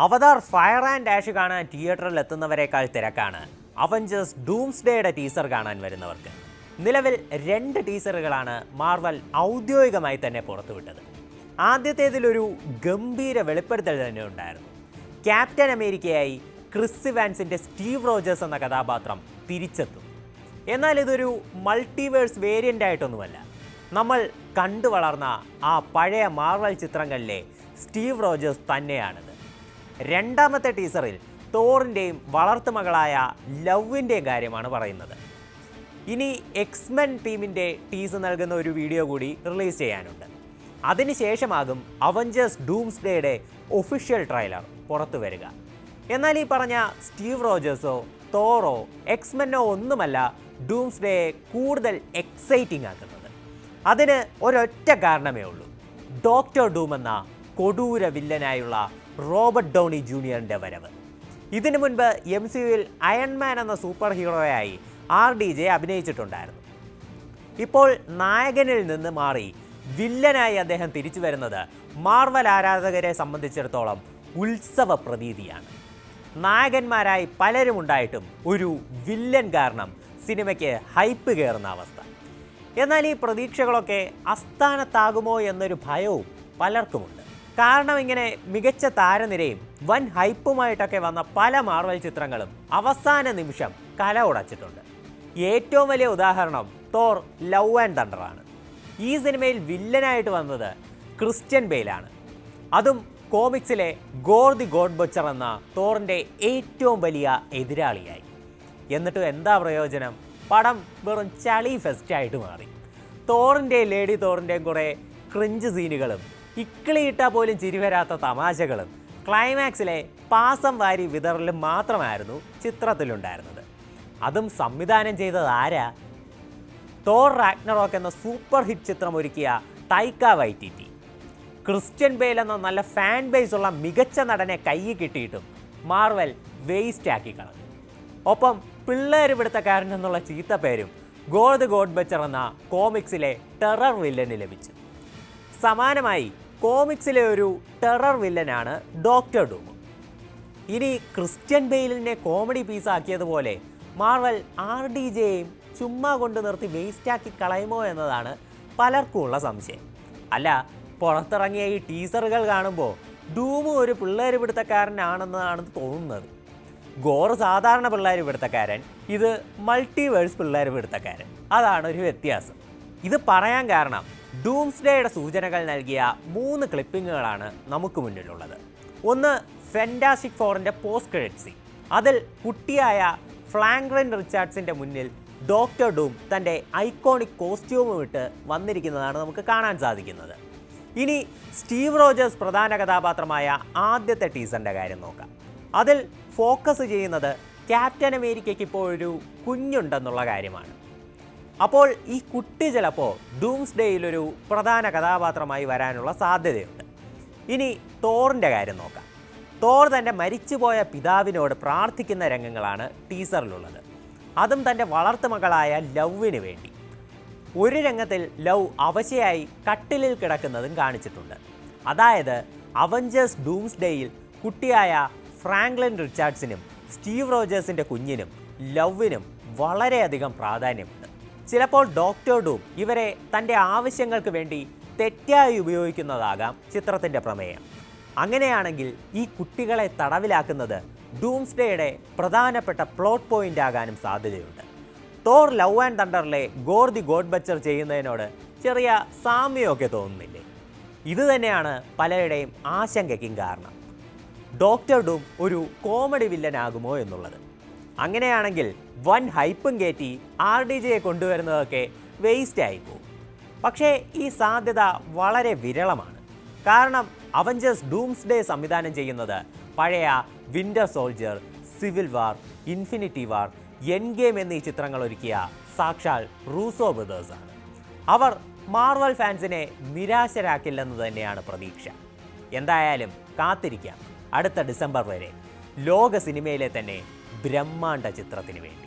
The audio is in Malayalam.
അവതാർ ഫയർ ആൻഡ് ആഷ് കാണാൻ തിയേറ്ററിൽ എത്തുന്നവരെക്കാൾ തിരക്കാണ് അവഞ്ചേഴ്സ് ഡൂംസ്ഡേയുടെ ടീസർ കാണാൻ വരുന്നവർക്ക്. നിലവിൽ 2 ടീസറുകളാണ് മാർവൽ ഔദ്യോഗികമായി തന്നെ പുറത്തുവിട്ടത്. ആദ്യത്തേതിലൊരു ഗംഭീര വെളിപ്പെടുത്തൽ തന്നെ ഉണ്ടായിരുന്നു. ക്യാപ്റ്റൻ അമേരിക്കയായി ക്രിസ് ഇവാൻസിൻ്റെ സ്റ്റീവ് റോജേഴ്സ് എന്ന കഥാപാത്രം തിരിച്ചെത്തും. എന്നാൽ ഇതൊരു മൾട്ടിവേഴ്സ് വേരിയൻ്റ് ആയിട്ടൊന്നുമല്ല. നമ്മൾ കണ്ടു വളർന്ന ആ പഴയ മാർവൽ ചിത്രങ്ങളിലെ സ്റ്റീവ് റോജേഴ്സ് തന്നെയാണിത്. രണ്ടാമത്തെ ടീസറിൽ തോറിൻ്റെയും വളർത്തുമകളായ ലവിൻ്റെയും കാര്യമാണ് പറയുന്നത്. ഇനി എക്സ്മെൻ ടീമിൻ്റെ ടീസ് നൽകുന്ന ഒരു വീഡിയോ കൂടി റിലീസ് ചെയ്യാനുണ്ട്. അതിനുശേഷമാകും അവഞ്ചേഴ്സ് ഡൂംസ്ഡേയുടെ ഒഫീഷ്യൽ ട്രെയിലർ പുറത്തു വരിക. എന്നാൽ ഈ പറഞ്ഞ സ്റ്റീവ് റോജേഴ്സോ തോറോ എക്സ്മെന്നോ ഒന്നുമല്ല ഡൂംസ്ഡേയെ കൂടുതൽ എക്സൈറ്റിംഗ് ആക്കുന്നത്. അതിന് ഒരൊറ്റ കാരണമേ ഉള്ളൂ: ഡോക്ടർ ഡൂം എന്ന കൊടൂര വില്ലനായുള്ള റോബർട്ട് ഡൗണി ജൂനിയറിൻ്റെ വരവ്. ഇതിനു മുൻപ് MCUവിൽ അയൺമാൻ എന്ന സൂപ്പർ ഹീറോയായി RDJ അഭിനയിച്ചിട്ടുണ്ടായിരുന്നു. ഇപ്പോൾ നായകനിൽ നിന്ന് മാറി വില്ലനായി അദ്ദേഹം തിരിച്ചു വരുന്നത് മാർവൽ ആരാധകരെ സംബന്ധിച്ചിടത്തോളം ഉത്സവ പ്രതീതിയാണ്. നായകന്മാരായി പലരും ഉണ്ടായിട്ടും ഒരു വില്ലൻ കാരണം സിനിമയ്ക്ക് ഹൈപ്പ് കയറുന്ന അവസ്ഥ. എന്നാൽ ഈ പ്രതീക്ഷകളൊക്കെ അസ്ഥാനത്താകുമോ എന്നൊരു ഭയവും പലർക്കുമുണ്ട്. കാരണം ഇങ്ങനെ മികച്ച താരനിരയും വൻ ഹൈപ്പുമായിട്ടൊക്കെ വന്ന പല മാർവൽ ചിത്രങ്ങളും അവസാന നിമിഷം കല ഉടച്ചിട്ടുണ്ട്. ഏറ്റവും വലിയ ഉദാഹരണം തോർ ലവ് ആൻഡ് തണ്ടറാണ്. ഈ സിനിമയിൽ വില്ലനായിട്ട് വന്നത് ക്രിസ്ത്യൻ ബെയിലാണ്. അതും കോമിക്സിലെ ഗോർ ദി ഗോഡ് ബച്ചർ എന്ന തോറിൻ്റെ ഏറ്റവും വലിയ എതിരാളിയായി. എന്നിട്ടും എന്താ പ്രയോജനം? പടം വെറും ചളി ഫെസ്റ്റായിട്ട് മാറി. തോറിൻ്റെയും ലേഡി തോറിൻ്റെയും കുറേ ക്രിഞ്ച് സീനുകളും ഇക്കിളിയിട്ടാൽ പോലും ചിരിവരാത്ത തമാശകളും ക്ലൈമാക്സിലെ പാസം വാരി വിതറലും മാത്രമായിരുന്നു ചിത്രത്തിലുണ്ടായിരുന്നത്. അതും സംവിധാനം ചെയ്തത് ആരാ? തോർ റാഗ്നറോക്ക് എന്ന സൂപ്പർ ഹിറ്റ് ചിത്രം ഒരുക്കിയ ടൈക്ക വൈറ്റിറ്റി. ക്രിസ്ത്യൻ ബെയിൽ എന്ന നല്ല ഫാൻ ബേസ് ഉള്ള മികച്ച നടനെ കയ്യിൽ കിട്ടിയിട്ടും മാർവൽ വേസ്റ്റ് ആക്കി കളഞ്ഞു. ഒപ്പം പിള്ളേർ പിടുത്തക്കാരൻ എന്നുള്ള ചീത്തപ്പേരും ഗോർ ദി ഗോഡ് ബച്ചർ എന്ന കോമിക്സിലെ ടെറർ വില്ലന് ലഭിച്ചു. സമാനമായി കോമിക്സിലെ ഒരു ടെറർ വില്ലനാണ് ഡോക്ടർ ഡൂം. ഇനി ക്രിസ്ത്യൻ ബെയിലിനെ കോമഡി പീസാക്കിയതുപോലെ മാർവൽ RDJയെയും ചുമ്മാ കൊണ്ട് നിർത്തി വേസ്റ്റാക്കി കളയുമോ എന്നതാണ് പലർക്കും ഉള്ള സംശയം. അല്ല, പുറത്തിറങ്ങിയ ഈ ടീസറുകൾ കാണുമ്പോൾ ഡൂം ഒരു പിള്ളേർ പിടുത്തക്കാരനാണെന്നാണ് തോന്നുന്നത്. ഗോർ സാധാരണ പിള്ളേർ പിടുത്തക്കാരൻ, ഇത് മൾട്ടിവേഴ്സ് പിള്ളേർ പിടുത്തക്കാരൻ. അതാണ് ഒരു വ്യത്യാസം. ഇത് പറയാൻ കാരണം ഡൂംസ്ഡേയുടെ സൂചനകൾ നൽകിയ 3 ക്ലിപ്പിങ്ങുകളാണ് നമുക്ക് മുന്നിലുള്ളത്. ഒന്ന്, ഫാന്റാസ്റ്റിക് ഫോറിൻ്റെ പോസ്റ്റ് ക്രെഡിറ്റ് സീൻ. അതിൽ കുട്ടിയായ ഫ്രാങ്ക്ലിൻ റിച്ചാർഡ്സിൻ്റെ മുന്നിൽ ഡോക്ടർ ഡൂം തൻ്റെ ഐക്കോണിക് കോസ്റ്റ്യൂമും ഇട്ട് വന്നിരിക്കുന്നതാണ് നമുക്ക് കാണാൻ സാധിക്കുന്നത്. ഇനി സ്റ്റീവ് റോജേഴ്സ് പ്രധാന കഥാപാത്രമായ ആദ്യത്തെ ടീസറിൻ്റെ കാര്യം നോക്കാം. അതിൽ ഫോക്കസ് ചെയ്യുന്നത് ക്യാപ്റ്റൻ അമേരിക്കയ്ക്ക് ഇപ്പോൾ ഒരു കുഞ്ഞുണ്ടെന്നുള്ള കാര്യമാണ്. അപ്പോൾ ഈ കുട്ടി ചിലപ്പോൾ ഡൂംസ്ഡേയിലൊരു പ്രധാന കഥാപാത്രമായി വരാനുള്ള സാധ്യതയുണ്ട്. ഇനി തോറിൻ്റെ കാര്യം നോക്കാം. തോർ തൻ്റെ മരിച്ചുപോയ പിതാവിനോട് പ്രാർത്ഥിക്കുന്ന രംഗങ്ങളാണ് ടീസറിലുള്ളത്. അതും തൻ്റെ വളർത്തുമകളായ ലവിന് വേണ്ടി. ഒരു രംഗത്തിൽ ലവ് അവശയായി കട്ടിലിൽ കിടക്കുന്നതും കാണിച്ചിട്ടുണ്ട്. അതായത് അവഞ്ചേഴ്സ് ഡൂംസ്ഡേയിൽ കുട്ടിയായ ഫ്രാങ്ക്ലിൻ റിച്ചാർഡ്സിനും സ്റ്റീവ് റോജേഴ്സിൻ്റെ കുഞ്ഞിനും ലവിനും വളരെയധികം പ്രാധാന്യമുണ്ട്. ചിലപ്പോൾ ഡോക്ടർ ഡൂം ഇവരെ തൻ്റെ ആവശ്യങ്ങൾക്ക് വേണ്ടി തെറ്റായി ഉപയോഗിക്കുന്നതാകാം ചിത്രത്തിൻ്റെ പ്രമേയം. അങ്ങനെയാണെങ്കിൽ ഈ കുട്ടികളെ തടവിലാക്കുന്നത് ഡൂംസ്ഡേയുടെ പ്രധാനപ്പെട്ട പ്ലോട്ട് പോയിൻ്റ് ആകാനും സാധ്യതയുണ്ട്. തോർ ലവ് ആൻഡ് തണ്ടറിലെ ഗോർ ദി ഗോഡ് ബച്ചർ ചെയ്യുന്നതിനോട് ചെറിയ സാമ്യമൊക്കെ തോന്നുന്നില്ലേ? ഇത് തന്നെയാണ് പലരുടെയും ആശങ്കയ്ക്കും കാരണം. ഡോക്ടർ ഡൂം ഒരു കോമഡി വില്ലനാകുമോ എന്നുള്ളത്. അങ്ങനെയാണെങ്കിൽ വൻ ഹൈപ്പും കയറ്റി RDJയെ കൊണ്ടുവരുന്നതൊക്കെ വേസ്റ്റ് ആയിപ്പോവും. പക്ഷേ ഈ സാധ്യത വളരെ വിരളമാണ്. കാരണം അവഞ്ചേഴ്സ് ഡൂംസ്ഡേ സംവിധാനം ചെയ്യുന്നത് പഴയ Winter Soldier, Civil War, Infinity War, Endgame എന്നീ ചിത്രങ്ങൾ ഒരുക്കിയ സാക്ഷാൽ റൂസോ ബ്രദേഴ്സാണ്. അവർ മാർവൽ ഫാൻസിനെ നിരാശരാക്കില്ലെന്ന് തന്നെയാണ് പ്രതീക്ഷ. എന്തായാലും കാത്തിരിക്കാം അടുത്ത ഡിസംബർ വരെ ലോക സിനിമയിലെ തന്നെ ബ്രഹ്മാണ്ഡ ചിത്രത്തിന് വേണ്ടി.